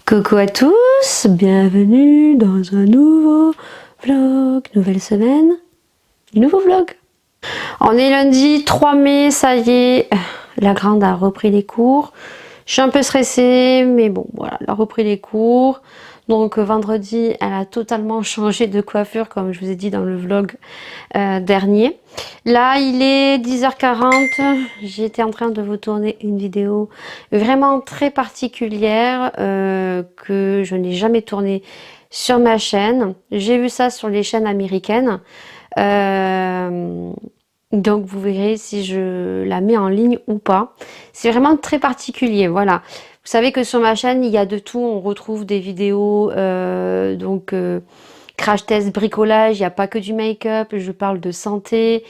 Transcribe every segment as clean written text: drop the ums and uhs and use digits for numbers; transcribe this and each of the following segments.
Coucou à tous, bienvenue dans un nouveau vlog, nouvelle semaine, nouveau vlog. On est lundi 3 mai, ça y est, la grande a repris les cours. Je suis un peu stressée, mais bon, voilà, elle a repris les cours. Donc vendredi, elle a totalement changé de coiffure, comme je vous ai dit dans le vlog dernier. Là, il est 10h40. J'étais en train de vous tourner une vidéo vraiment très particulière que je n'ai jamais tournée sur ma chaîne. J'ai vu ça sur les chaînes américaines. Donc vous verrez si je la mets en ligne ou pas. C'est vraiment très particulier, voilà. Vous savez que sur ma chaîne, il y a de tout. On retrouve des vidéos, crash test bricolage, il n'y a pas que du make-up, je parle de santé.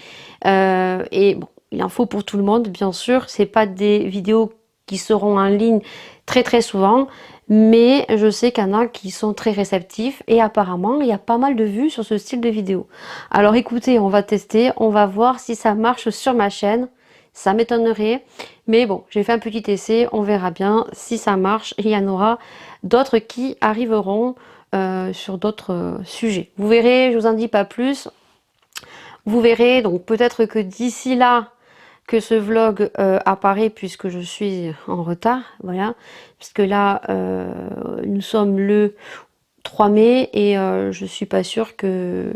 Et bon, il en faut pour tout le monde, bien sûr. C'est pas des vidéos qui seront en ligne très souvent. Mais je sais qu'il y en a qui sont très réceptifs et apparemment il y a pas mal de vues sur ce style de vidéo. Alors écoutez, on va tester, on va voir si ça marche sur ma chaîne. Ça m'étonnerait, mais bon, j'ai fait un petit essai, on verra bien si ça marche. Il y en aura d'autres qui arriveront sur d'autres sujets. Vous verrez, je vous en dis pas plus. Vous verrez, donc peut-être que d'ici là, que ce vlog apparaît puisque je suis en retard, voilà, puisque là nous sommes le 3 mai et je suis pas sûre que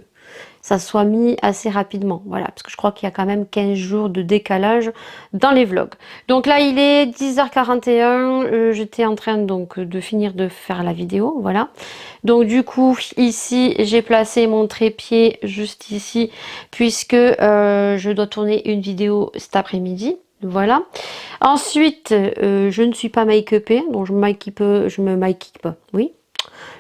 ça soit mis assez rapidement, voilà, parce que je crois qu'il y a quand même 15 jours de décalage dans les vlogs. Donc là il est 10h41, j'étais en train donc de finir de faire la vidéo, voilà. Donc du coup ici j'ai placé mon trépied juste ici puisque je dois tourner une vidéo cet après-midi. Voilà. Ensuite, je ne suis pas make-upée, donc je me make-up, oui.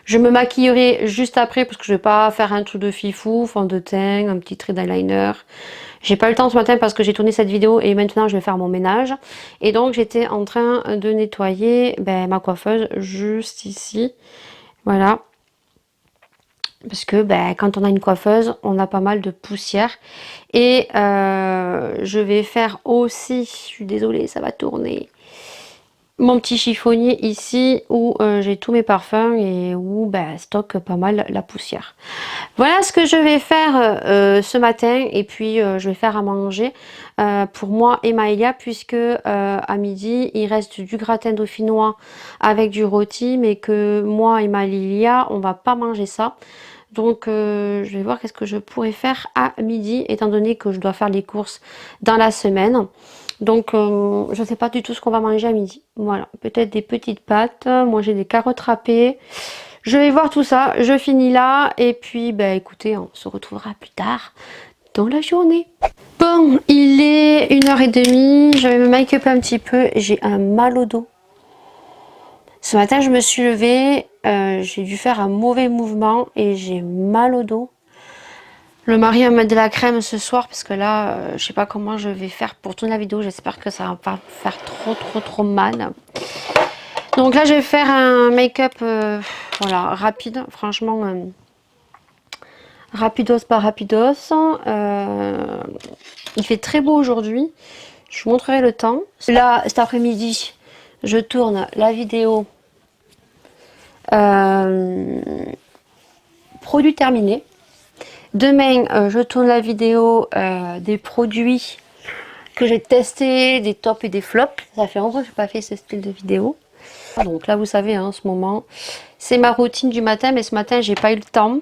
Je me maquillerai juste après parce que je vais pas faire un truc de fifou, fond de teint, un petit trait d'eyeliner. J'ai pas eu le temps ce matin parce que j'ai tourné cette vidéo et maintenant je vais faire mon ménage. Et donc j'étais en train de nettoyer ma coiffeuse juste ici. Voilà. Parce que quand on a une coiffeuse, on a pas mal de poussière. Et je vais faire aussi, je suis désolée, ça va tourner, mon petit chiffonnier ici où j'ai tous mes parfums et où stocke pas mal la poussière. Voilà ce que je vais faire ce matin et puis je vais faire à manger pour moi et Maëlia puisque à midi il reste du gratin dauphinois avec du rôti mais que moi et Maëlia on va pas manger ça. Donc je vais voir qu'est-ce que je pourrais faire à midi étant donné que je dois faire les courses dans la semaine. Donc je ne sais pas du tout ce qu'on va manger à midi. Voilà, peut-être des petites pâtes, moi j'ai des carottes râpées. Je vais voir tout ça, je finis là et puis écoutez, on se retrouvera plus tard dans la journée. Bon, il est 1h30, je vais me make-up un petit peu, j'ai un mal au dos. Ce matin je me suis levée, j'ai dû faire un mauvais mouvement et j'ai mal au dos. Le mari va mettre de la crème ce soir parce que là, je sais pas comment je vais faire pour tourner la vidéo. J'espère que ça va pas faire trop mal. Donc là, je vais faire un make-up voilà, rapide. Franchement, rapidos pas rapidos. Il fait très beau aujourd'hui. Je vous montrerai le temps. Là, cet après-midi, je tourne la vidéo produit terminé. Demain, je tourne la vidéo des produits que j'ai testés, des tops et des flops. Ça fait longtemps que je n'ai pas fait ce style de vidéo. Donc là, vous savez, en ce moment, c'est ma routine du matin. Mais ce matin, j'ai pas eu le temps.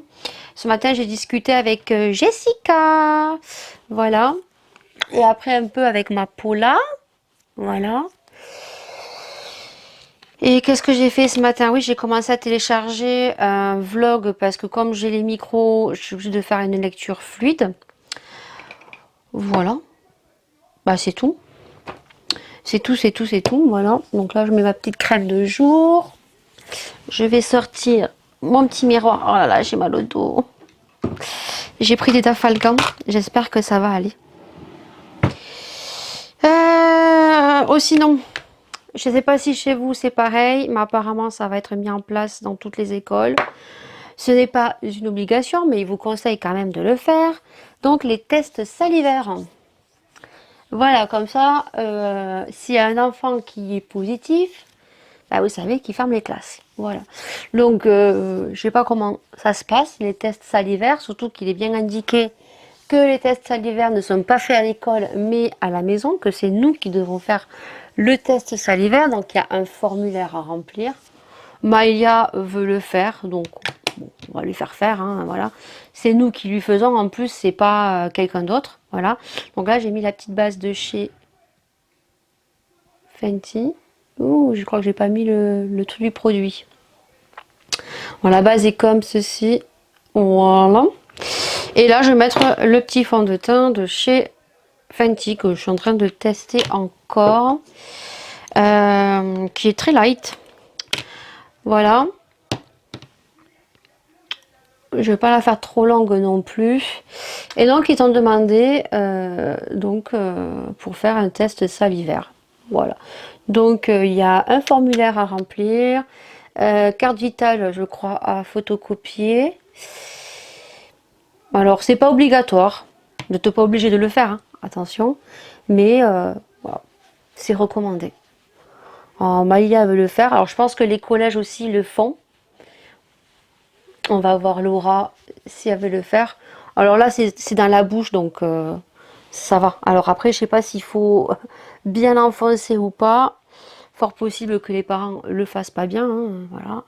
Ce matin, j'ai discuté avec Jessica. Voilà. Et après, un peu avec ma Paula. Voilà. Et qu'est-ce que j'ai fait ce matin? Oui, j'ai commencé à télécharger un vlog parce que comme j'ai les micros, je suis obligée de faire une lecture fluide. Voilà. C'est tout. C'est tout. Voilà. Donc là, je mets ma petite crème de jour. Je vais sortir mon petit miroir. Oh là là, j'ai mal au dos. J'ai pris des Dafalgan. J'espère que ça va aller. Sinon, je ne sais pas si chez vous c'est pareil, mais apparemment ça va être mis en place dans toutes les écoles. Ce n'est pas une obligation, mais il vous conseille quand même de le faire. Donc les tests salivaires. Voilà, comme ça, s'il y a un enfant qui est positif, bah, vous savez qu'ils ferment les classes. Voilà. Donc, je sais pas comment ça se passe, les tests salivaires, surtout qu'il est bien indiqué que les tests salivaires ne sont pas faits à l'école, mais à la maison, que c'est nous qui devons faire le test salivaire. Donc, il y a un formulaire à remplir. Maïlia veut le faire, donc bon, on va lui faire faire, hein, voilà. C'est nous qui lui faisons, en plus, c'est pas quelqu'un d'autre, voilà. Donc là, j'ai mis la petite base de chez Fenty. Ouh, je crois que j'ai pas mis le truc du produit. Bon, la base est comme ceci. Voilà. Et là, je vais mettre le petit fond de teint de chez Fenty que je suis en train de tester encore. Qui est très light. Voilà. Je vais pas la faire trop longue non plus. Et donc, ils t'ont demandé pour faire un test salivaire. Voilà. Donc, il y a un formulaire à remplir. Carte vitale, je crois, à photocopier. Alors, c'est pas obligatoire. Vous n'êtes pas obligé de le faire, hein, attention. Mais voilà, c'est recommandé. Maïlia veut le faire. Alors, je pense que les collèges aussi le font. On va voir Laura si elle veut le faire. Alors là, c'est dans la bouche, donc ça va. Alors après, je sais pas s'il faut bien l'enfoncer ou pas. Fort possible que les parents le fassent pas bien, hein, voilà.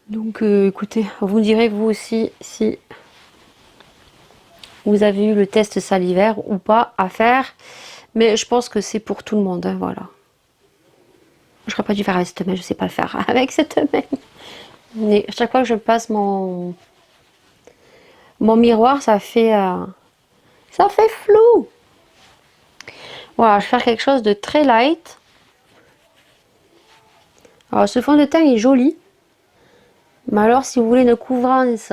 Donc écoutez, vous me direz vous aussi si vous avez eu le test salivaire ou pas à faire. Mais je pense que c'est pour tout le monde, hein, voilà. Je n'aurais pas dû faire avec cette main, je sais pas le faire avec cette main. Mais chaque fois que je passe mon miroir, ça fait flou. Voilà, je vais faire quelque chose de très light. Alors ce fond de teint est joli. Mais alors si vous voulez une couvrance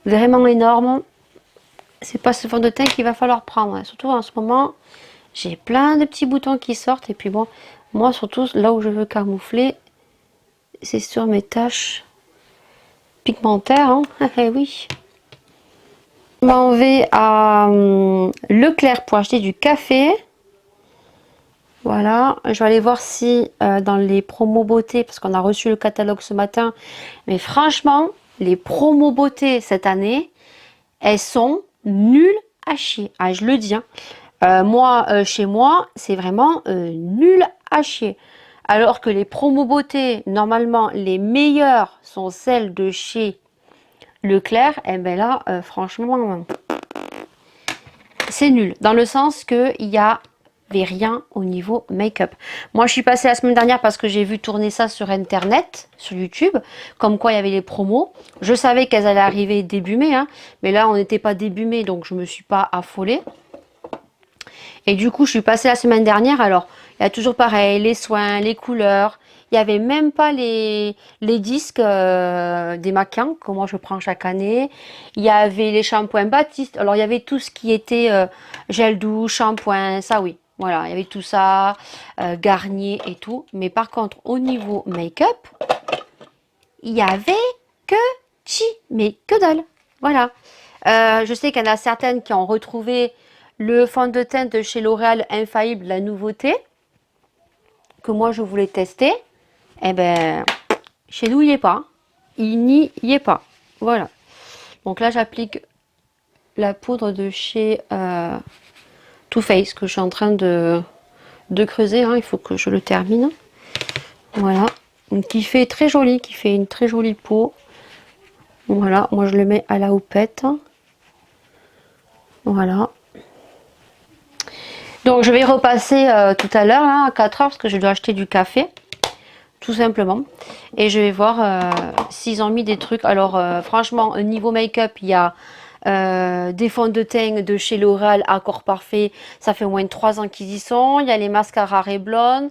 vraiment énorme, c'est pas ce fond de teint qu'il va falloir prendre. Surtout en ce moment, j'ai plein de petits boutons qui sortent. Et puis bon, moi surtout là où je veux camoufler, c'est sur mes taches pigmentaires. Hein. Eh oui. Je m'en vais à Leclerc pour acheter du café. Voilà, je vais aller voir si dans les promos beauté, parce qu'on a reçu le catalogue ce matin, mais franchement, les promos beauté cette année, elles sont nulles à chier. Ah, je le dis, hein. Moi, chez moi, c'est vraiment nul à chier. Alors que les promos beauté, normalement, les meilleures sont celles de chez Leclerc. Et bien là, franchement, c'est nul. Dans le sens qu'il y a rien au niveau make-up. Moi, je suis passée la semaine dernière parce que j'ai vu tourner ça sur Internet, sur YouTube, comme quoi il y avait les promos. Je savais qu'elles allaient arriver début mai, hein, mais là, on n'était pas début mai, donc je me suis pas affolée. Et du coup, je suis passée la semaine dernière, alors, il y a toujours pareil, les soins, les couleurs. Il n'y avait même pas les disques des maquins que moi je prends chaque année. Il y avait les shampoings Baptiste. Alors, il y avait tout ce qui était gel douche, shampoing, ça oui. Voilà, il y avait tout ça, Garnier et tout. Mais par contre, au niveau make-up, il y avait que mais que dalle. Voilà. Je sais qu'il y en a certaines qui ont retrouvé le fond de teint de chez L'Oréal Infaillible, la nouveauté, que moi je voulais tester. Eh ben, chez nous, il n'y est pas. Il n'y est pas. Voilà. Donc là, j'applique la poudre de chez Too Faced que je suis en train de creuser. Hein. Il faut que je le termine. Voilà. Donc, qui fait très joli, qui fait une très jolie peau. Voilà. Moi, je le mets à la houppette. Voilà. Donc, je vais repasser tout à l'heure, à 4 heures, parce que je dois acheter du café. Tout simplement. Et je vais voir s'ils ont mis des trucs. Alors, franchement, niveau make-up, il y a des fonds de teint de chez L'Oréal Accord Parfait. Ça fait au moins 3 ans qu'ils y sont. Il y a les mascaras Revlon.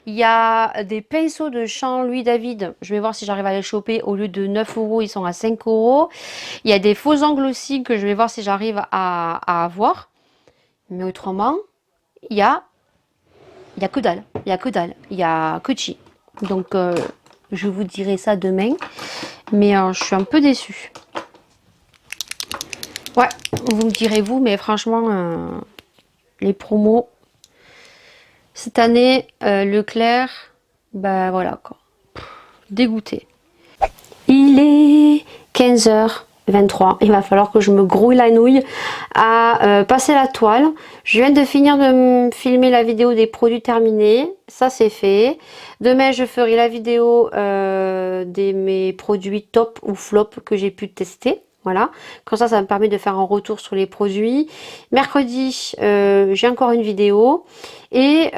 Il y a des pinceaux de chez Louis David. Je vais voir si j'arrive à les choper. Au lieu de 9 euros, ils sont à 5 euros. Il y a des faux ongles aussi que je vais voir si j'arrive à avoir. Mais autrement, il y a que dalle. Il y a que dalle. Il y a que chi. Donc, je vous dirai ça demain. Mais je suis un peu déçue. Ouais, vous me direz vous, mais franchement, les promos, Cette année, Leclerc, bah voilà quoi, dégoûté. Il est 15h23. Il va falloir que je me grouille la nouille à passer la toile. Je viens de finir de me filmer la vidéo des produits terminés. Ça c'est fait. Demain je ferai la vidéo de mes produits top ou flop que j'ai pu tester. Voilà, comme ça me permet de faire un retour sur les produits. Mercredi, j'ai encore une vidéo et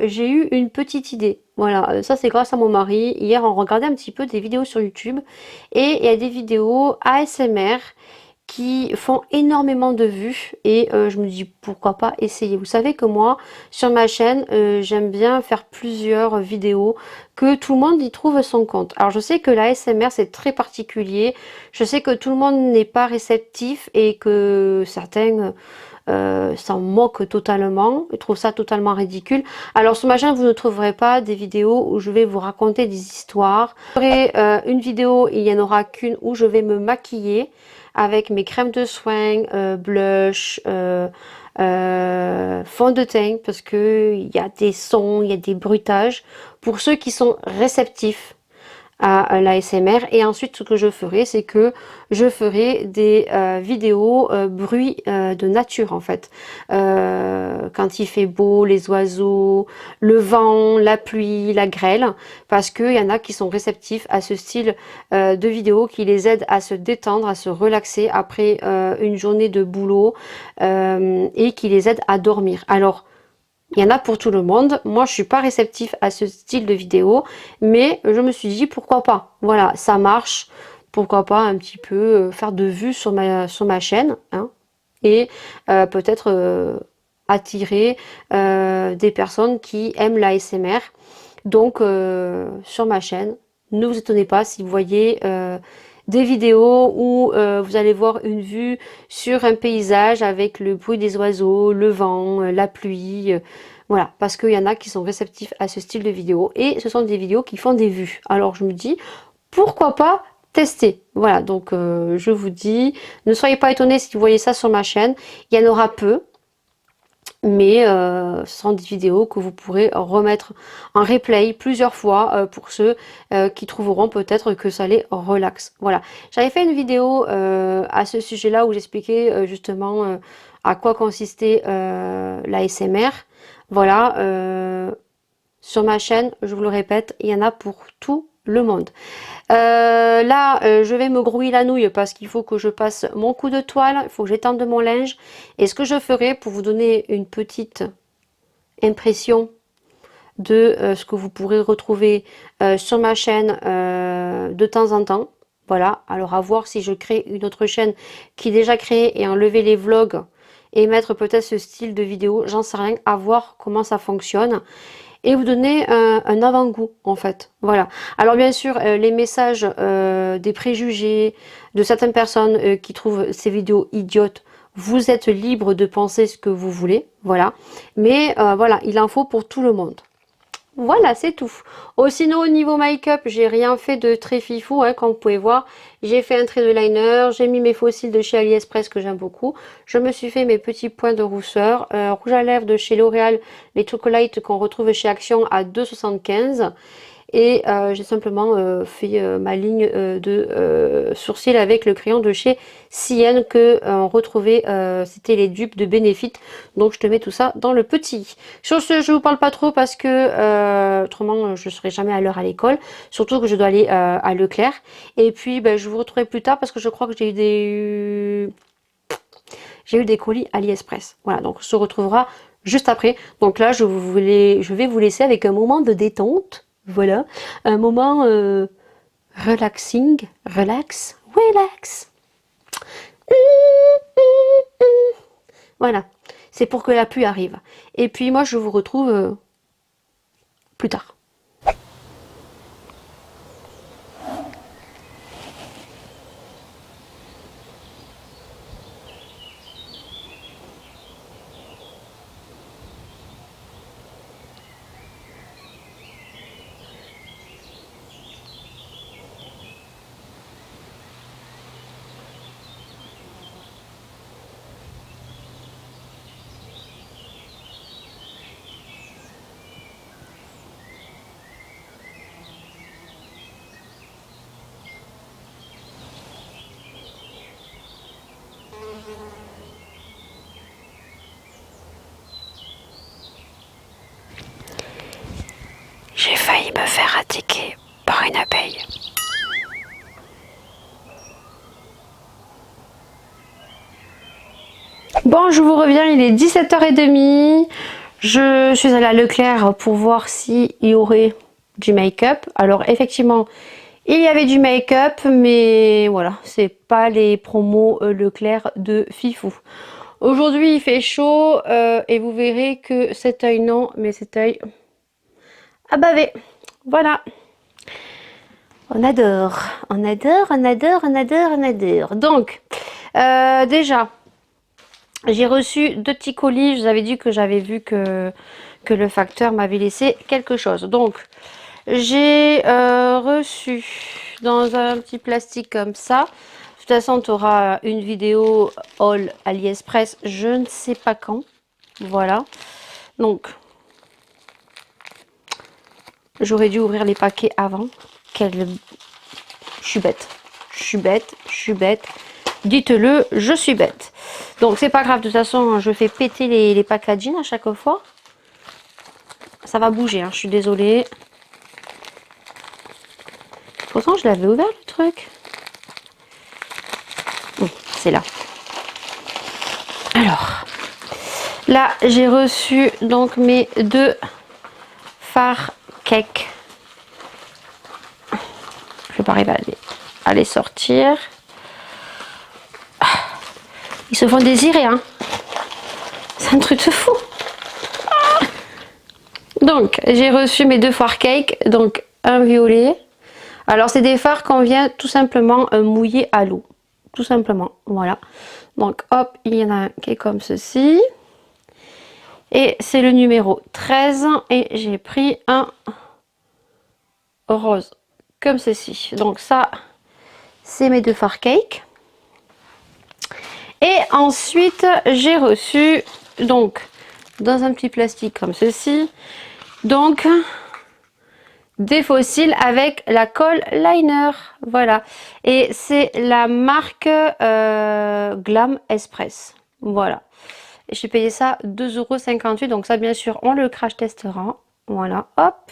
j'ai eu une petite idée. Voilà, ça c'est grâce à mon mari. Hier, on regardait un petit peu des vidéos sur YouTube et il y a des vidéos ASMR qui font énormément de vues et je me dis pourquoi pas essayer. Vous savez que moi sur ma chaîne j'aime bien faire plusieurs vidéos que tout le monde y trouve son compte. Alors je sais que la ASMR c'est très particulier, je sais que tout le monde n'est pas réceptif et que certains s'en moquent totalement, ils trouvent ça totalement ridicule. Alors sur ma chaîne vous ne trouverez pas des vidéos où je vais vous raconter des histoires. Je ferai une vidéo, il n'y en aura qu'une où je vais me maquiller avec mes crèmes de soin, blush, fond de teint, parce que il y a des sons, il y a des bruitages pour ceux qui sont réceptifs à l'ASMR. Et ensuite ce que je ferai, c'est que je ferai des vidéos bruit de nature en fait, quand il fait beau, les oiseaux, le vent, la pluie, la grêle, parce qu'il y en a qui sont réceptifs à ce style de vidéo qui les aide à se détendre, à se relaxer après une journée de boulot et qui les aide à dormir. Alors il y en a pour tout le monde. Moi, je suis pas réceptif à ce style de vidéo, mais je me suis dit pourquoi pas. Voilà, ça marche. Pourquoi pas un petit peu faire de vues sur ma chaîne, hein, et peut-être attirer des personnes qui aiment l'ASMR. Donc, sur ma chaîne, ne vous étonnez pas si vous voyez des vidéos où vous allez voir une vue sur un paysage avec le bruit des oiseaux, le vent, la pluie. Voilà, parce qu'il y en a qui sont réceptifs à ce style de vidéo et ce sont des vidéos qui font des vues. Alors je me dis, pourquoi pas tester? Voilà, donc je vous dis, ne soyez pas étonnés si vous voyez ça sur ma chaîne. Il y en aura peu, mais ce sont des vidéos que vous pourrez remettre en replay plusieurs fois pour ceux qui trouveront peut-être que ça les relaxe. Voilà, j'avais fait une vidéo à ce sujet-là où j'expliquais justement à quoi consistait l'ASMR. Voilà, sur ma chaîne, je vous le répète, il y en a pour tout le monde. Là, je vais me grouiller la nouille parce qu'il faut que je passe mon coup de toile, il faut que j'étende mon linge. Et ce que je ferai pour vous donner une petite impression de ce que vous pourrez retrouver sur ma chaîne de temps en temps. Voilà, alors à voir si je crée une autre chaîne qui est déjà créée et enlever les vlogs et mettre peut-être ce style de vidéo, j'en sais rien, à voir comment ça fonctionne et vous donner un avant-goût en fait. Voilà. Alors bien sûr, les messages des préjugés de certaines personnes qui trouvent ces vidéos idiotes, vous êtes libre de penser ce que vous voulez, voilà. Mais voilà, il en faut pour tout le monde. Voilà, c'est tout. Oh, sinon, au niveau make-up, j'ai rien fait de très fifou, hein, comme vous pouvez voir. J'ai fait un trait de liner, j'ai mis mes fossiles de chez AliExpress que j'aime beaucoup. Je me suis fait mes petits points de rousseur. Rouge à lèvres de chez L'Oréal, les Chocolate qu'on retrouve chez Action à 2,75 €. Et j'ai simplement fait ma ligne de sourcils avec le crayon de chez Cien que on retrouvait, c'était les dupes de Benefit. Donc je te mets tout ça dans le petit. Sur ce, je vous parle pas trop parce que autrement je serai jamais à l'heure à l'école. Surtout que je dois aller à Leclerc. Et puis ben, je vous retrouverai plus tard parce que je crois que j'ai eu des colis AliExpress. Voilà, donc on se retrouvera juste après. Donc là, je vais vous laisser avec un moment de détente. Voilà, un moment relaxing, relax. Voilà, c'est pour que la pluie arrive. Et puis moi, je vous retrouve plus tard. failli me faire attaquer par une abeille. Bon, je vous reviens, il est 17h30. Je suis allée à Leclerc pour voir s'il y aurait du make-up. Alors effectivement, il y avait du make-up, mais voilà, c'est pas les promos Leclerc de Fifou. Aujourd'hui, il fait chaud et vous verrez que cet œil non, mais cet œil a bavé. Voilà. On adore, on adore, on adore, on adore, on adore. Donc, déjà, j'ai reçu 2 petits colis. Je vous avais dit que j'avais vu que le facteur m'avait laissé quelque chose. Donc, j'ai reçu dans un petit plastique comme ça. De toute façon, tu auras une vidéo haul AliExpress, je ne sais pas quand. Voilà. Donc, j'aurais dû ouvrir les paquets avant. Je suis bête. Je suis bête. Je suis bête. Dites-le, je suis bête. Donc, c'est pas grave. De toute façon, je fais péter les packaging à chaque fois. Ça va bouger, hein, je suis désolée. Pourtant, je l'avais ouvert le truc. C'est là. Alors, là, j'ai reçu donc mes 2 fards cake. Je vais pas arriver à les sortir. Ils se font désirer, hein. C'est un truc de fou. Donc, j'ai reçu mes 2 fards cake. Donc, un violet. Alors, c'est des fards qu'on vient tout simplement mouiller à l'eau. Tout simplement, voilà. Donc, hop, il y en a un qui est comme ceci. Et c'est le numéro 13. Et j'ai pris un rose, comme ceci. Donc, ça, c'est mes 2 fards cake. Et ensuite, j'ai reçu, donc, dans un petit plastique comme ceci, donc, des fossiles avec la colle liner. Voilà. Et c'est la marque Glam Express. Voilà. Et j'ai payé ça 2,58 €. Donc ça, bien sûr, on le crash testera. Voilà. Hop.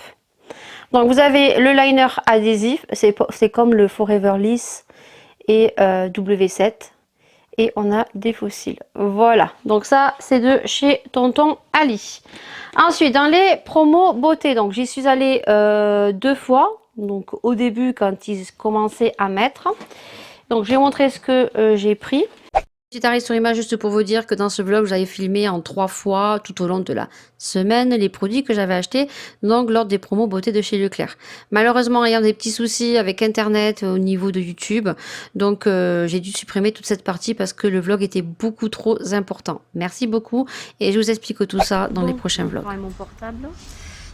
Donc vous avez le liner adhésif. C'est comme le Forever Liss et W7. Et on a des fossiles. Voilà. Donc ça, c'est de chez Tonton Ali. Ensuite, dans les promos beauté, donc j'y suis allée 2 fois. Donc au début, quand ils commençaient à mettre. Donc j'ai montré ce que j'ai pris. Petit arrêt sur image juste pour vous dire que dans ce vlog, j'avais filmé en 3 fois tout au long de la semaine les produits que j'avais achetés donc lors des promos beauté de chez Leclerc. Malheureusement, ayant des petits soucis avec internet au niveau de YouTube, donc j'ai dû supprimer toute cette partie parce que le vlog était beaucoup trop important. Merci beaucoup et je vous explique tout ça dans les prochains vlogs. Mon portable.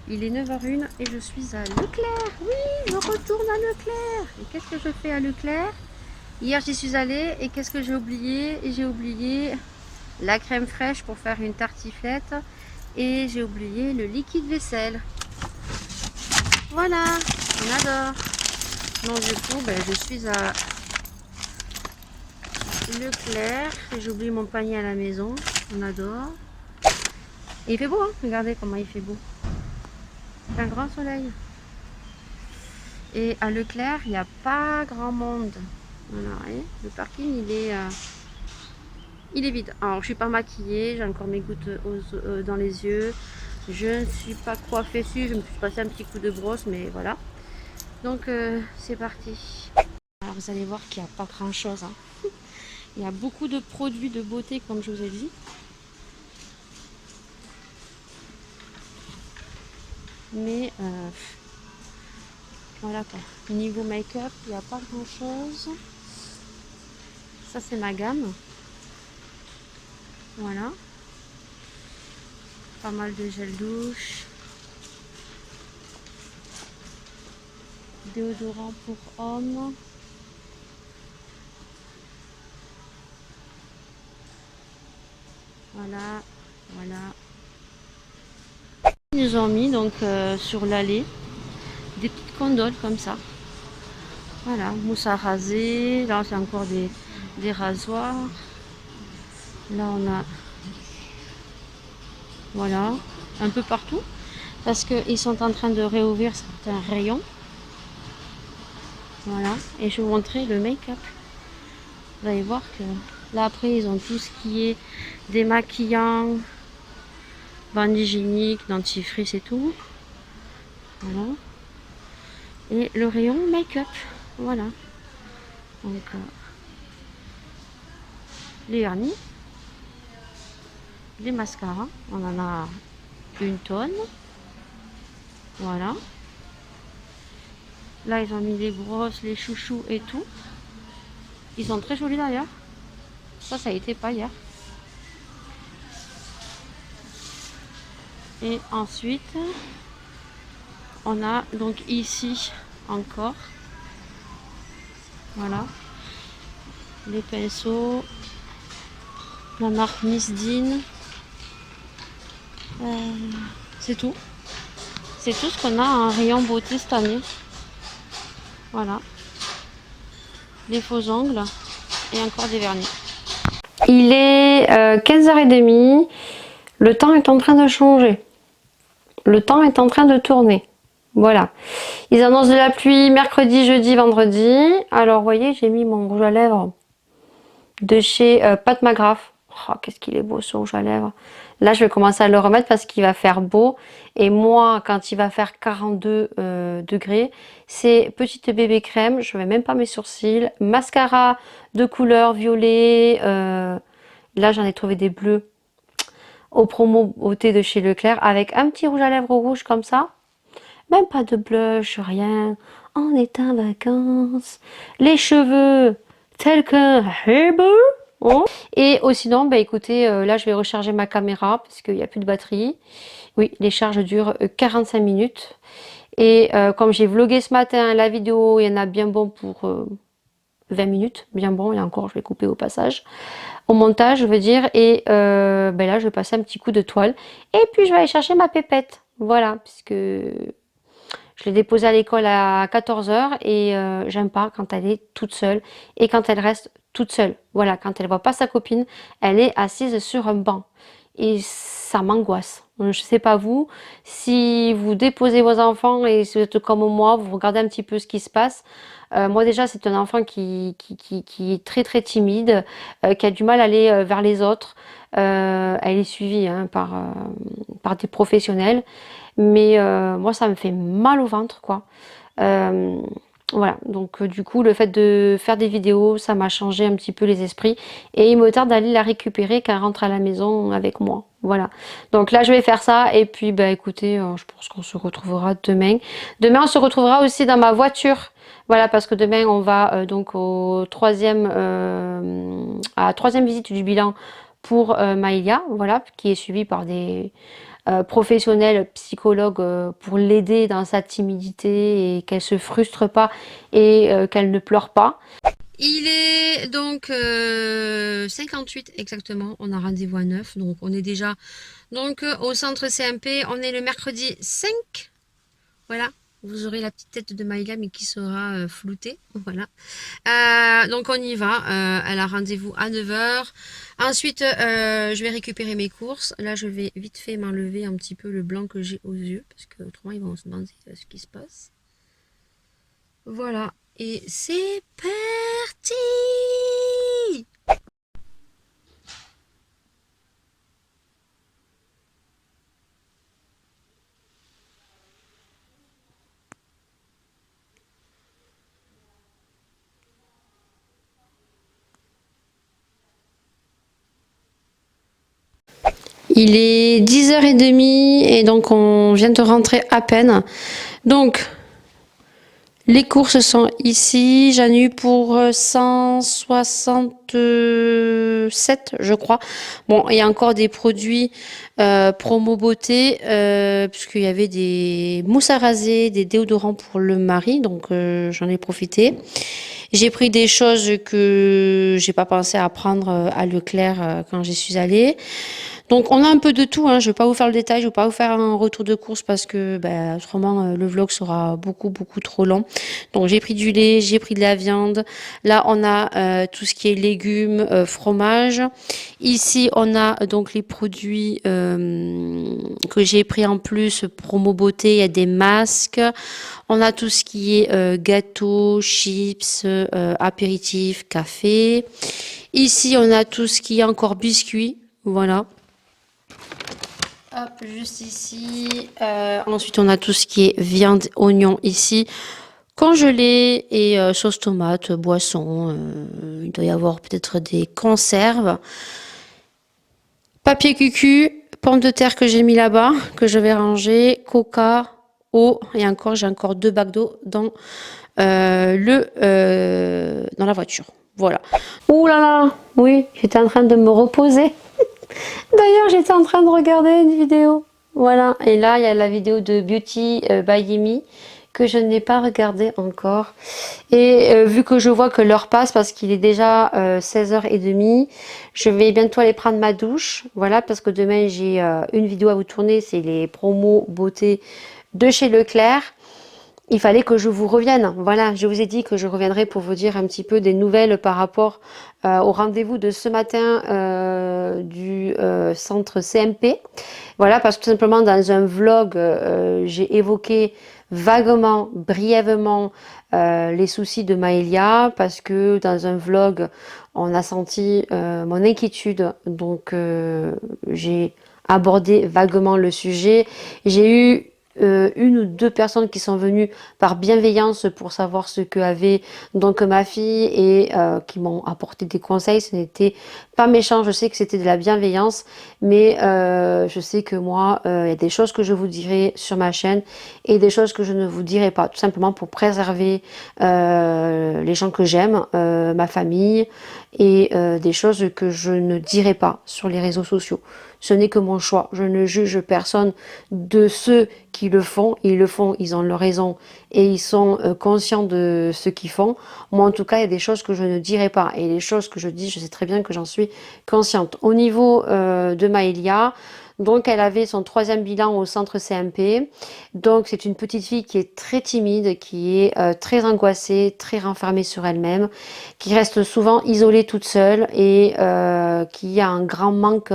Il est 9h01 et je suis à Leclerc. Oui, je retourne à Leclerc. Et qu'est-ce que je fais à Leclerc? Hier, j'y suis allée et qu'est-ce que j'ai oublié? J'ai oublié la crème fraîche pour faire une tartiflette et j'ai oublié le liquide vaisselle. Voilà, on adore. Donc du coup, je suis à Leclerc. J'ai oublié mon panier à la maison. On adore. Et il fait beau, hein? Regardez comment il fait beau. C'est un grand soleil. Et à Leclerc, il n'y a pas grand monde. Voilà, le parking il est vide. Alors je suis pas maquillée, j'ai encore mes gouttes dans les yeux. Je ne suis pas coiffée dessus, je me suis passé un petit coup de brosse, mais voilà. Donc c'est parti. Alors vous allez voir qu'il n'y a pas grand chose, hein. Il y a beaucoup de produits de beauté comme je vous ai dit. Mais voilà quoi. Niveau make-up, il n'y a pas grand chose. Ça c'est ma gamme. Voilà. Pas mal de gel douche. Déodorant pour hommes. Voilà. Voilà. Ils nous ont mis donc sur l'allée des petites condoles comme ça. Voilà. Mousse à raser. Là c'est encore des rasoirs. Là on a, voilà, un peu partout. parce qu'ils sont en train de réouvrir certains rayons. Voilà, et je vais vous montrer le make-up. Vous allez voir que là après ils ont tout ce qui est démaquillant, bande hygiénique, dentifrice et tout. Voilà. Et le rayon make-up. Voilà. Donc les vernis, les mascaras, on en a une tonne. Voilà. Là ils ont mis les brosses, les chouchous et tout. Ils sont très jolis d'ailleurs. Ça a été pas hier. Et ensuite, on a donc ici encore, voilà, les pinceaux, la marque Miss Dean. C'est tout. C'est tout ce qu'on a en rayon beauté cette année. Voilà. Les faux ongles et encore des vernis. Il est 15h30. Le temps est en train de changer. Le temps est en train de tourner. Voilà. Ils annoncent de la pluie mercredi, jeudi, vendredi. Alors, vous voyez, j'ai mis mon rouge à lèvres de chez Pat McGrath. Oh, qu'est-ce qu'il est beau ce rouge à lèvres. Là, je vais commencer à le remettre parce qu'il va faire beau. Et moi, quand il va faire 42 degrés, c'est petite bébé crème. Je ne mets même pas mes sourcils. Mascara de couleur violet. Là, j'en ai trouvé des bleus au promo beauté de chez Leclerc avec un petit rouge à lèvres rouge comme ça. Même pas de blush, rien. On est en vacances. Les cheveux tels qu'un hairball. Oh. Et sinon, bah écoutez, là je vais recharger ma caméra parce qu'il n'y a plus de batterie. Oui, les charges durent 45 minutes. Et comme j'ai vlogué ce matin, la vidéo, il y en a bien bon pour 20 minutes. Bien bon, et encore, je vais couper au passage. Au montage, je veux dire. Et ben là, je vais passer un petit coup de toile. Et puis, je vais aller chercher ma pépette. Voilà, puisque je l'ai déposée à l'école à 14h et j'aime pas quand elle est toute seule et quand elle reste toute seule. Voilà, quand elle voit pas sa copine, elle est assise sur un banc et ça m'angoisse. Je sais pas vous, si vous déposez vos enfants et si vous êtes comme moi, vous regardez un petit peu ce qui se passe. Moi déjà, c'est un enfant qui est très très timide, qui a du mal à aller vers les autres. Elle est suivie hein, par des professionnels. Mais moi, ça me fait mal au ventre, quoi. Euh, voilà, donc du coup, le fait de faire des vidéos, ça m'a changé un petit peu les esprits. Et il me tarde d'aller la récupérer quand elle rentre à la maison avec moi. Voilà. Donc là, je vais faire ça. Et puis, bah écoutez, je pense qu'on se retrouvera demain. Demain, on se retrouvera aussi dans ma voiture. Voilà, parce que demain, on va donc à la troisième visite du bilan pour Maïlia, voilà, qui est suivie par des professionnel, psychologue pour l'aider dans sa timidité et qu'elle se frustre pas et qu'elle ne pleure pas. Il est donc 58 exactement, on a rendez-vous à 9, donc on est déjà donc au centre CMP, on est le mercredi 5, voilà. Vous aurez la petite tête de Maïla mais qui sera floutée. Voilà. Donc on y va. Elle a rendez-vous à 9h. Ensuite, je vais récupérer mes courses. Là, je vais vite fait m'enlever un petit peu le blanc que j'ai aux yeux. Parce que autrement, ils vont se demander ce qui se passe. Voilà. Et c'est parti! Il est 10h30 et donc on vient de rentrer à peine. Donc, les courses sont ici. J'en ai eu pour 167, je crois. Bon, il y a encore des produits promo beauté, puisqu'il y avait des mousses à raser, des déodorants pour le mari, donc j'en ai profité. J'ai pris des choses que j'ai pas pensé à prendre à Leclerc quand j'y suis allée. Donc on a un peu de tout, hein. Je vais pas vous faire le détail, je vais pas vous faire un retour de course parce que autrement le vlog sera beaucoup trop long. Donc j'ai pris du lait, j'ai pris de la viande. Là on a tout ce qui est légumes, fromage. Ici on a donc les produits que j'ai pris en plus, promo beauté, il y a des masques. On a tout ce qui est gâteaux, chips, apéritifs, café. Ici on a tout ce qui est encore biscuits. Voilà. Hop, juste ici. Ensuite, on a tout ce qui est viande, oignon ici, congelé et sauce tomate, boisson. Il doit y avoir peut-être des conserves. Papier cucu, pommes de terre que j'ai mis là-bas, que je vais ranger, coca, eau. Et encore, j'ai encore 2 bacs d'eau dans la voiture. Voilà. Ouh là là, oui, j'étais en train de me reposer. D'ailleurs, j'étais en train de regarder une vidéo. Voilà, et là, il y a la vidéo de Beauty by Yemi que je n'ai pas regardée encore. Et vu que je vois que l'heure passe parce qu'il est déjà 16h30, je vais bientôt aller prendre ma douche. Voilà, parce que demain, j'ai une vidéo à vous tourner, c'est les promos beauté de chez Leclerc. Il fallait que je vous revienne. Voilà, je vous ai dit que je reviendrai pour vous dire un petit peu des nouvelles par rapport au rendez-vous de ce matin du centre CMP. Voilà, parce que tout simplement dans un vlog, j'ai évoqué vaguement, brièvement les soucis de Maëlia, parce que dans un vlog, on a senti mon inquiétude. Donc, j'ai abordé vaguement le sujet. J'ai eu une ou deux personnes qui sont venues par bienveillance pour savoir ce que avait donc ma fille et qui m'ont apporté des conseils. Ce n'était pas méchant, je sais que c'était de la bienveillance, mais je sais que moi, il y a des choses que je vous dirai sur ma chaîne et des choses que je ne vous dirai pas, tout simplement pour préserver les gens que j'aime, ma famille et des choses que je ne dirai pas sur les réseaux sociaux. Ce n'est que mon choix. Je ne juge personne de ceux qui le font. Ils le font, ils ont leur raison et ils sont conscients de ce qu'ils font. Moi, en tout cas, il y a des choses que je ne dirai pas. Et les choses que je dis, je sais très bien que j'en suis consciente. Au niveau de Maëlia, donc elle avait son 3e bilan au centre CMP. Donc c'est une petite fille qui est très timide, qui est très angoissée, très renfermée sur elle-même, qui reste souvent isolée toute seule et qui a un grand manque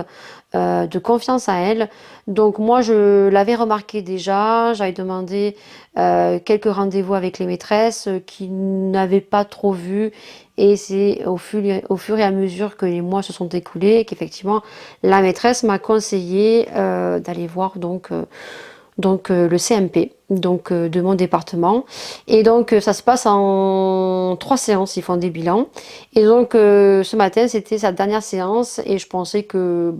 de confiance à elle. Donc moi je l'avais remarqué déjà, j'avais demandé quelques rendez-vous avec les maîtresses qui n'avaient pas trop vu et c'est au fur et à mesure que les mois se sont écoulés qu'effectivement la maîtresse m'a conseillé d'aller voir le CMP de mon département et donc ça se passe en 3 séances, ils font des bilans et donc ce matin c'était sa dernière séance et je pensais que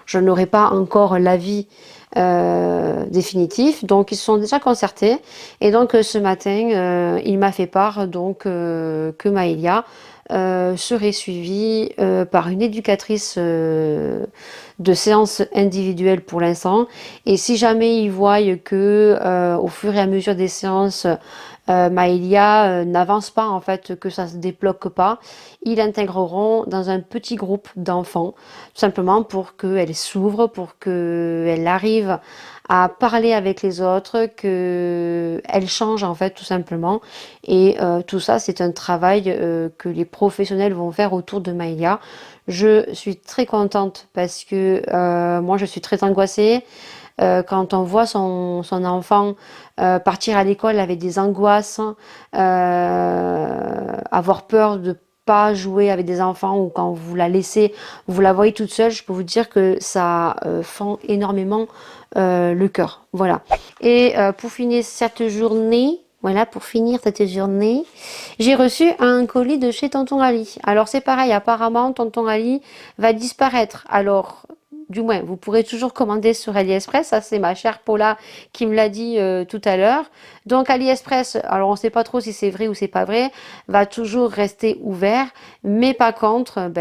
je n'aurais pas encore l'avis définitif, donc ils se sont déjà concertés et donc ce matin il m'a fait part donc que Maëlia serait suivie par une éducatrice de séance individuelle pour l'instant et si jamais ils voient que au fur et à mesure des séances Maëlia n'avance pas en fait, que ça se débloque pas, ils l'intégreront dans un petit groupe d'enfants, tout simplement pour qu'elle s'ouvre, pour qu'elle arrive à parler avec les autres, qu'elle change en fait tout simplement. Et tout ça, c'est un travail que les professionnels vont faire autour de Maëlia. Je suis très contente parce que moi, je suis très angoissée. Quand on voit son enfant partir à l'école avec des angoisses, avoir peur de pas jouer avec des enfants ou quand vous la laissez, vous la voyez toute seule, je peux vous dire que ça fend énormément le cœur. Voilà. Et pour finir cette journée, j'ai reçu un colis de chez Tonton Ali. Alors c'est pareil, apparemment Tonton Ali va disparaître. Alors du moins, vous pourrez toujours commander sur AliExpress. Ça, c'est ma chère Paula qui me l'a dit tout à l'heure. Donc, AliExpress, alors on ne sait pas trop si c'est vrai ou c'est pas vrai, va toujours rester ouvert. Mais par contre,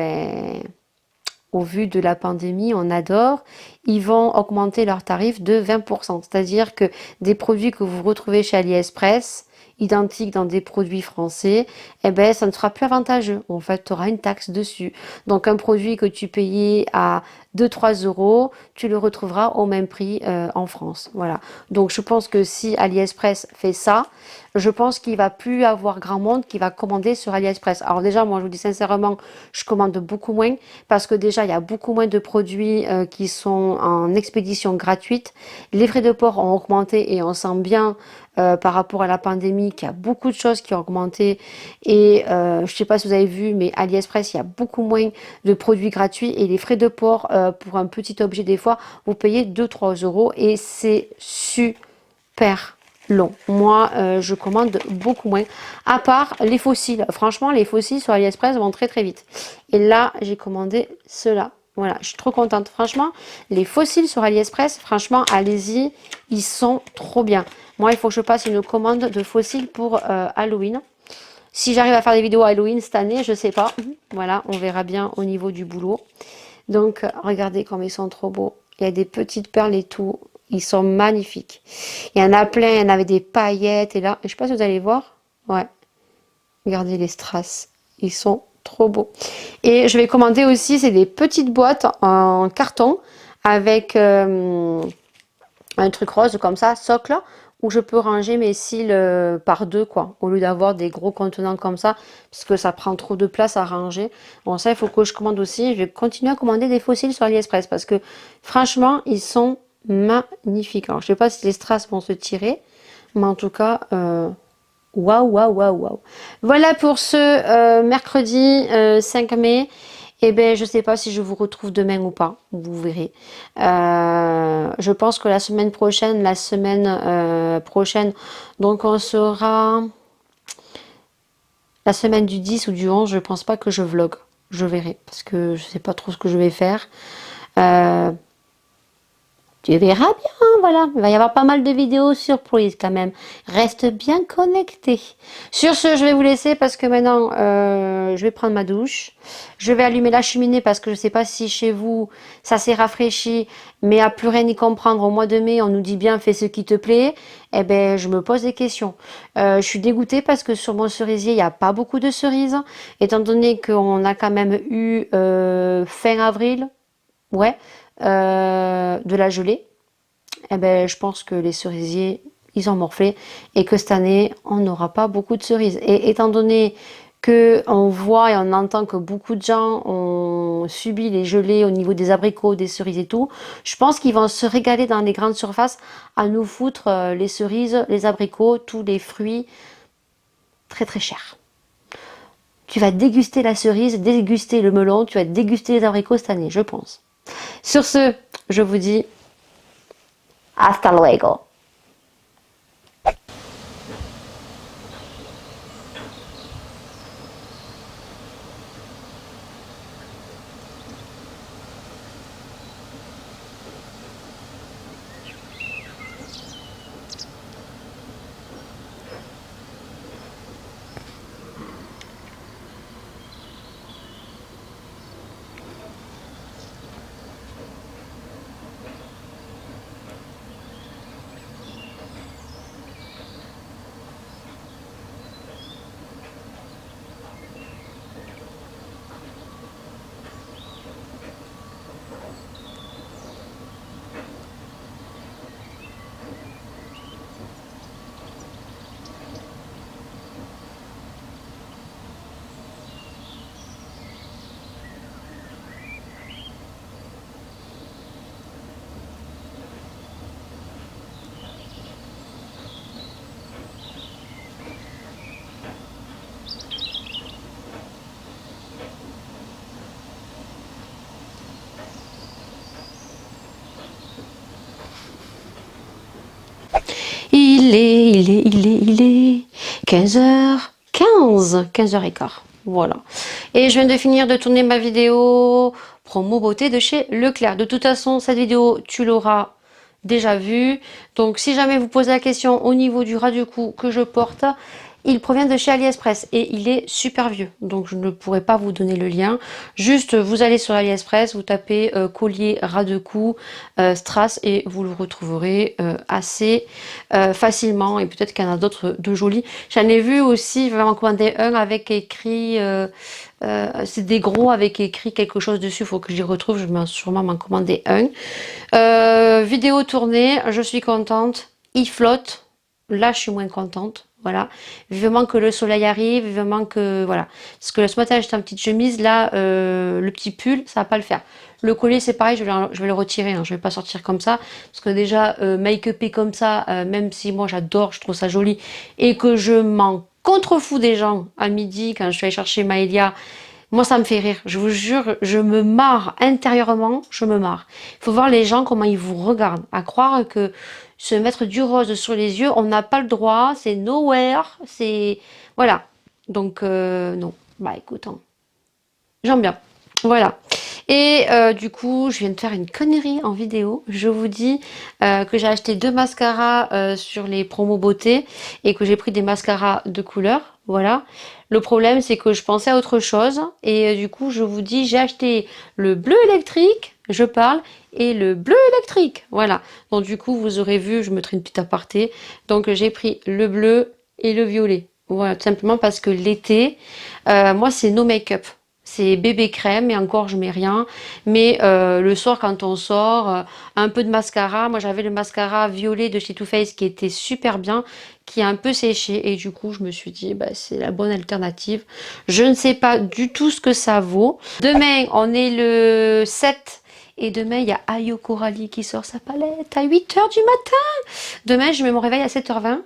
au vu de la pandémie, on adore, ils vont augmenter leurs tarifs de 20%. C'est-à-dire que des produits que vous retrouvez chez AliExpress, identique dans des produits français, eh ben, ça ne sera plus avantageux. En fait, tu auras une taxe dessus. Donc, un produit que tu payais à 2-3 euros, tu le retrouveras au même prix en France. Voilà. Donc, je pense que si AliExpress fait ça, je pense qu'il va plus avoir grand monde qui va commander sur AliExpress. Alors déjà, moi, je vous dis sincèrement, je commande beaucoup moins parce que déjà, il y a beaucoup moins de produits qui sont en expédition gratuite. Les frais de port ont augmenté et on sent bien par rapport à la pandémie qu'il y a beaucoup de choses qui ont augmenté. Et je ne sais pas si vous avez vu, mais AliExpress, il y a beaucoup moins de produits gratuits et les frais de port pour un petit objet, des fois, vous payez 2-3 euros et c'est super long. Moi, je commande beaucoup moins. À part les fossiles. Franchement, les fossiles sur AliExpress vont très très vite. Et là, j'ai commandé cela. Voilà, je suis trop contente. Franchement, les fossiles sur AliExpress, franchement, allez-y, ils sont trop bien. Moi, il faut que je passe une commande de fossiles pour Halloween. Si j'arrive à faire des vidéos Halloween cette année, je sais pas. Voilà, on verra bien au niveau du boulot. Donc, regardez comme ils sont trop beaux. Il y a des petites perles et tout. Ils sont magnifiques. Il y en a plein, il y en avait des paillettes. Et là, je sais pas si vous allez voir. Ouais, regardez les strass. Ils sont trop beaux. Et je vais commander aussi, c'est des petites boîtes en carton avec un truc rose comme ça, socle, où je peux ranger mes cils par deux, quoi, au lieu d'avoir des gros contenants comme ça, parce que ça prend trop de place à ranger. Bon, ça, il faut que je commande aussi. Je vais continuer à commander des fossiles sur AliExpress, parce que franchement, ils sont magnifiques. Alors, je sais pas si les strass vont se tirer, mais en tout cas, waouh, waouh, waouh, waouh. Voilà pour ce mercredi 5 mai. Eh bien, je ne sais pas si je vous retrouve demain ou pas. Vous verrez. Je pense que la semaine prochaine, donc on sera la semaine du 10 ou du 11, je pense pas que je vlog. Je verrai, parce que je sais pas trop ce que je vais faire. Euh, Tu verras bien, voilà. Il va y avoir pas mal de vidéos surprises quand même. Reste bien connecté. Sur ce, je vais vous laisser parce que maintenant, je vais prendre ma douche. Je vais allumer la cheminée parce que je ne sais pas si chez vous, ça s'est rafraîchi. Mais à plus rien y comprendre, au mois de mai, on nous dit bien, fais ce qui te plaît. Eh ben, je me pose des questions. Je suis dégoûtée parce que sur mon cerisier, il n'y a pas beaucoup de cerises. Étant donné qu'on a quand même eu fin avril, ouais, de la gelée, eh ben, je pense que les cerisiers, ils ont morflé et que cette année, on n'aura pas beaucoup de cerises. Et étant donné que on voit et on entend que beaucoup de gens ont subi les gelées au niveau des abricots, des cerises et tout, je pense qu'ils vont se régaler dans les grandes surfaces à nous foutre les cerises, les abricots, tous les fruits très très chers. Tu vas déguster la cerise, déguster le melon, tu vas déguster les abricots cette année, je pense. Sur ce, je vous dis hasta luego. Il est 15h15, 15h15. Voilà. Et je viens de finir de tourner ma vidéo promo beauté de chez Leclerc. De toute façon, cette vidéo, tu l'auras déjà vue. Donc, si jamais vous posez la question au niveau du ras du cou que je porte, Il provient de chez AliExpress et il est super vieux, donc je ne pourrais pas vous donner le lien. Juste, vous allez sur AliExpress, vous tapez collier ras de cou strass et vous le retrouverez assez facilement. Et peut-être qu'il y en a d'autres de jolis. J'en ai vu aussi, vraiment commander un avec écrit, c'est des gros avec écrit quelque chose dessus. Il faut que j'y retrouve. Je vais sûrement m'en commander un. Vidéo tournée, je suis contente. Il flotte. Là, je suis moins contente. Voilà, vivement que le soleil arrive, vivement que voilà. Parce que ce matin j'étais en petite chemise, là le petit pull, ça va pas le faire. Le collier c'est pareil, je vais le retirer, hein, je vais pas sortir comme ça. Parce que déjà make-upé comme ça, même si moi j'adore, je trouve ça joli, et que je m'en contrefous des gens à midi quand je suis allée chercher Maëlia, moi ça me fait rire. Je vous jure, je me marre intérieurement, je me marre. Il faut voir les gens comment ils vous regardent, à croire que se mettre du rose sur les yeux, on n'a pas le droit, c'est nowhere, c'est... Voilà. Donc, non. Bah, écoute, hein, j'aime bien. Voilà. Et du coup, je viens de faire une connerie en vidéo. Je vous dis que j'ai acheté 2 mascaras sur les promos beauté et que j'ai pris des mascaras de couleur. Voilà. Le problème, c'est que je pensais à autre chose. Et du coup, je vous dis, j'ai acheté le bleu électrique, je parle, et le bleu électrique. Voilà. Donc du coup, vous aurez vu, je mettrai une petite aparté. Donc j'ai pris le bleu et le violet. Voilà, tout simplement parce que l'été, moi, c'est no make-up. C'est bébé crème et encore je mets rien. Mais le soir quand on sort, un peu de mascara. Moi j'avais le mascara violet de chez Too Faced qui était super bien, qui a un peu séché. Et du coup je me suis dit bah, c'est la bonne alternative. Je ne sais pas du tout ce que ça vaut. Demain on est le 7. Et demain, il y a Ayo Coralie qui sort sa palette à 8 h du matin. Demain, je mets mon réveil à 7 h 20.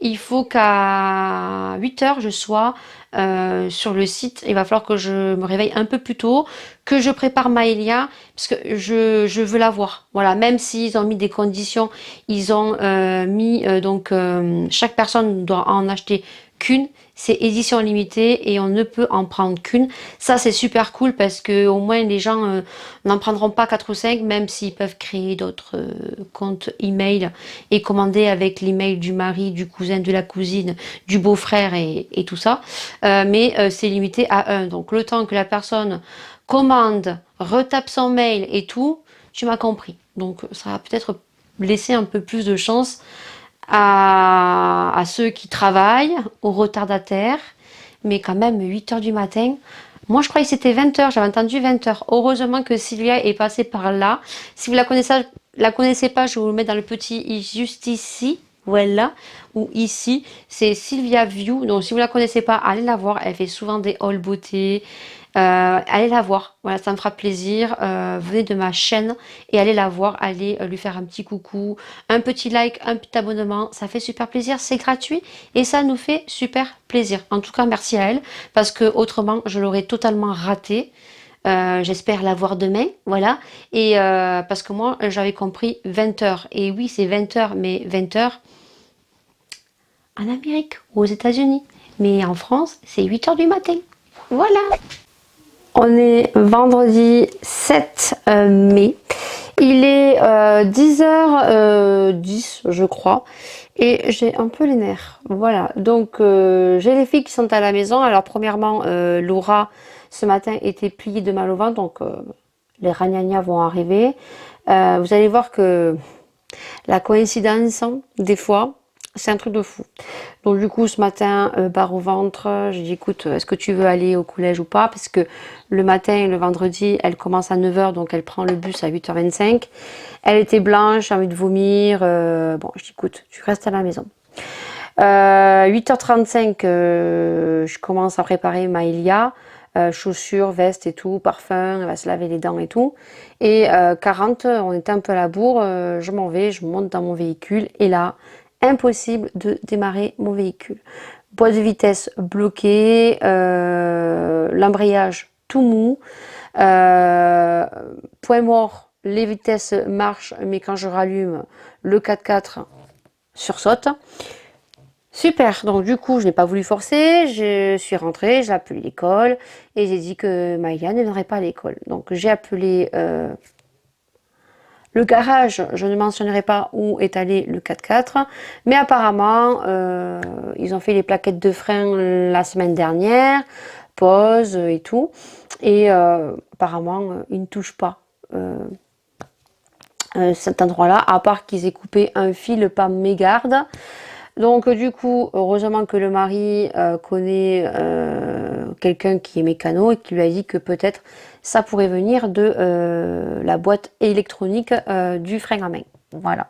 Il faut qu'à 8 h, je sois sur le site. Il va falloir que je me réveille un peu plus tôt, que je prépare Maëlia, parce que je veux la voir. Voilà, même s'ils ont mis des conditions, ils ont mis, chaque personne doit en acheter qu'une. C'est édition limitée et on ne peut en prendre qu'une. Ça, c'est super cool parce que au moins les gens n'en prendront pas 4 ou 5, même s'ils peuvent créer d'autres comptes email et commander avec l'email du mari, du cousin, de la cousine, du beau-frère et tout ça. Mais c'est limité à un. Donc le temps que la personne commande, retape son mail et tout, tu m'as compris. Donc ça va peut-être laisser un peu plus de chance à ceux qui travaillent, aux retardataires, mais quand même 8 h du matin. Moi, je croyais que c'était 20 h, j'avais entendu 20 h. Heureusement que Sylvia est passée par là. Si vous la connaissez pas, je vous le mets dans le petit juste ici, voilà, ou ici. C'est Sylvia View. Donc, si vous la connaissez pas, allez la voir. Elle fait souvent des hauls beauté. Allez la voir, voilà, ça me fera plaisir. Venez de ma chaîne et allez la voir, allez lui faire un petit coucou, un petit like, un petit abonnement, ça fait super plaisir, c'est gratuit et ça nous fait super plaisir. En tout cas, merci à elle parce que autrement, je l'aurais totalement raté. J'espère la voir demain, voilà. Et parce que moi, j'avais compris 20 h. Et oui, c'est 20 h, mais 20 h en Amérique ou aux États-Unis. Mais en France, c'est 8 h du matin. Voilà. On est vendredi 7 mai. Il est 10 h 10, je crois. Et j'ai un peu les nerfs. Voilà. Donc, j'ai les filles qui sont à la maison. Alors, premièrement, Laura, ce matin, était pliée de mal au ventre. Donc, les ragnagnas vont arriver. Vous allez voir que la coïncidence, des fois, c'est un truc de fou. Donc du coup ce matin, barre au ventre, j'ai dit écoute, est-ce que tu veux aller au collège ou pas? Parce que le matin, le vendredi, elle commence à 9 h, donc elle prend le bus à 8 h 25. Elle était blanche, envie de vomir. Bon, je dis écoute, tu restes à la maison. 8 h 35, je commence à préparer Maëlia. Chaussures, veste et tout, parfum, elle va se laver les dents et tout. Et 40, on était un peu à la bourre, je m'en vais, je monte dans mon véhicule et là, impossible de démarrer mon véhicule. Boîte de vitesse bloquée, l'embrayage tout mou, point mort, les vitesses marchent, mais quand je rallume, le 4x4 sursaute. Super, donc du coup je n'ai pas voulu forcer, je suis rentrée, j'ai appelé l'école et j'ai dit que Maïa ne viendrait pas à l'école. Donc j'ai appelé Le garage, je ne mentionnerai pas où est allé le 4x4, mais apparemment, ils ont fait les plaquettes de frein la semaine dernière, pause et tout, et apparemment, ils ne touchent pas cet endroit-là, à part qu'ils aient coupé un fil pas mégarde. Donc du coup, heureusement que le mari connaît quelqu'un qui est mécano et qui lui a dit que peut-être ça pourrait venir de la boîte électronique du frein à main. Voilà.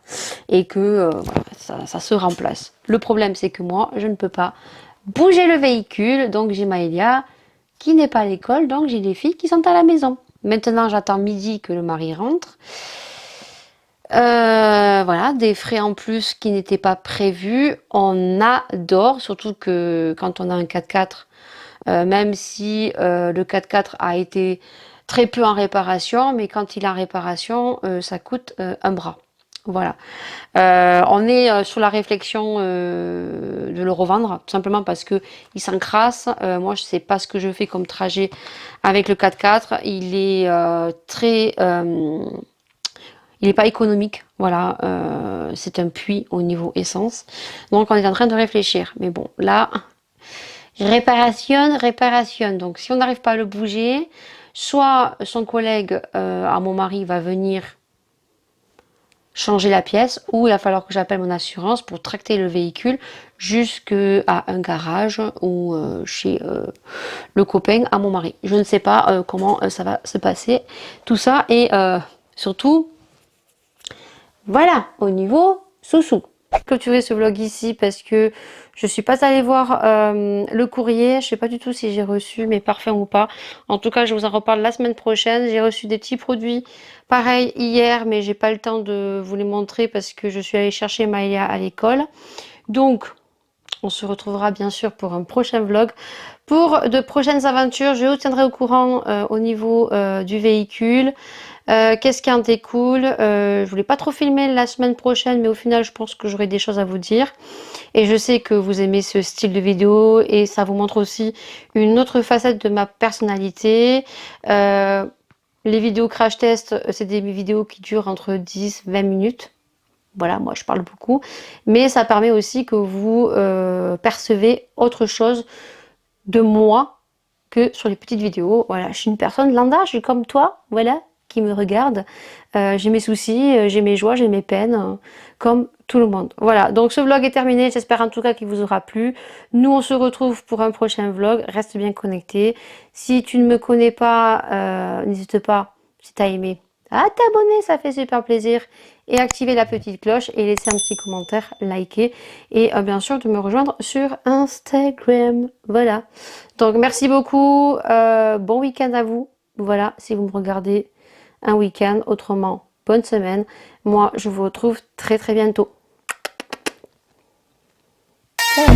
Et que voilà, ça se remplace. Le problème, c'est que moi, je ne peux pas bouger le véhicule. Donc j'ai Maëlia qui n'est pas à l'école. Donc j'ai des filles qui sont à la maison. Maintenant, j'attends midi que le mari rentre. Voilà, des frais en plus qui n'étaient pas prévus. On adore, surtout que quand on a un 4x4, même si le 4x4 a été très peu en réparation, mais quand il est en réparation, ça coûte un bras. Voilà. On est sur la réflexion de le revendre, tout simplement parce que il s'encrasse. Moi, je sais pas ce que je fais comme trajet avec le 4x4. Il est très il n'est pas économique, voilà, c'est un puits au niveau essence. Donc on est en train de réfléchir. Mais bon, là, réparation. Donc si on n'arrive pas à le bouger, soit son collègue à mon mari va venir changer la pièce, ou il va falloir que j'appelle mon assurance pour tracter le véhicule jusqu'à un garage ou chez le copain à mon mari. Je ne sais pas comment ça va se passer, tout ça, et surtout, voilà, au niveau sous-sous. Je clôturer ce vlog ici parce que je suis pas allée voir le courrier. Je sais pas du tout si j'ai reçu mes parfums ou pas. En tout cas, je vous en reparle la semaine prochaine. J'ai reçu des petits produits pareil hier, mais j'ai pas le temps de vous les montrer parce que je suis allée chercher Maëlia à l'école. Donc, on se retrouvera bien sûr pour un prochain vlog. Pour de prochaines aventures, je vous tiendrai au courant au niveau du véhicule. Qu'est-ce qui en découle? Je voulais pas trop filmer la semaine prochaine, mais au final, je pense que j'aurai des choses à vous dire. Et je sais que vous aimez ce style de vidéo et ça vous montre aussi une autre facette de ma personnalité. Les vidéos crash test, c'est des vidéos qui durent entre 10-20 minutes. Voilà, moi je parle beaucoup. Mais ça permet aussi que vous percevez autre chose de moi que sur les petites vidéos. Voilà, je suis une personne lambda, je suis comme toi, voilà, qui me regarde. J'ai mes soucis, j'ai mes joies, j'ai mes peines, comme tout le monde. Voilà, donc ce vlog est terminé. J'espère en tout cas qu'il vous aura plu. Nous, on se retrouve pour un prochain vlog. Reste bien connecté. Si tu ne me connais pas, n'hésite pas, si tu as aimé, à t'abonner, ça fait super plaisir. Et activer la petite cloche et laisser un petit commentaire, liker. Et bien sûr, de me rejoindre sur Instagram. Voilà. Donc, merci beaucoup. Bon week-end à vous. Voilà, si vous me regardez un week-end. Autrement, bonne semaine. Moi, je vous retrouve très très bientôt. Ciao.